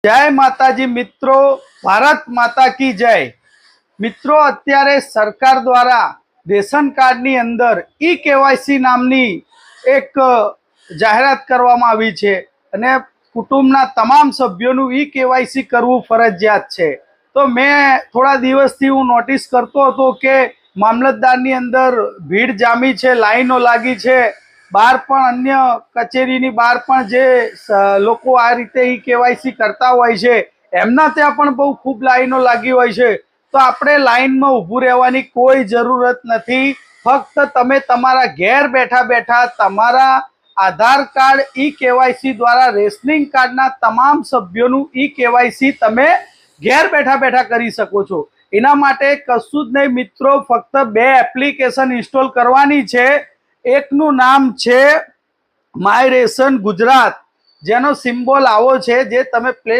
जय माताजी मित्रों, भारत माता की जय। मित्रों, अत्यारे सरकार द्वारा रेशन कार्ड नी अंदर ई केवायसी नामनी एक जाहेरात करवामां आवी छे अने कुटुंबना तमाम सभ्योनुं ई केवायसी करवुं फरजियात छे। तो मैं थोड़ा दिवसथी हूँ नोटिस करतो हतो के मामलतदारनी अंदर भीड़ जामी छे, लाइनो लागी छे, बहार पण अन्य कचेरीनी बहार पण जे लोको आ रीते ई केवायसी करता होय छे एमना त्यां पण बहु खूब लाइनो लागी होय छे। तो आपणे लाइनमां ऊभું રહેવાની કોઈ જરૂરત નથી। ફક્ત તમે તમારા ઘેર બેઠા બેઠા તમારા આધાર કાર્ડ ई केवायसी द्वारा रेशनिंग कार्डना તમામ સભ્યોનું ई केवायसी તમે ઘેર બેઠા બેઠા કરી શકો છો। એના માટે કશું જ નહીં મિત્રો, ફક્ત બે એપ્લિકેશન ઇન્સ્ટોલ કરવાની છે। એકનું નામ છે માય રેશન ગુજરાત, જેનો સિમ્બોલ આવો છે, જે તમે પ્લે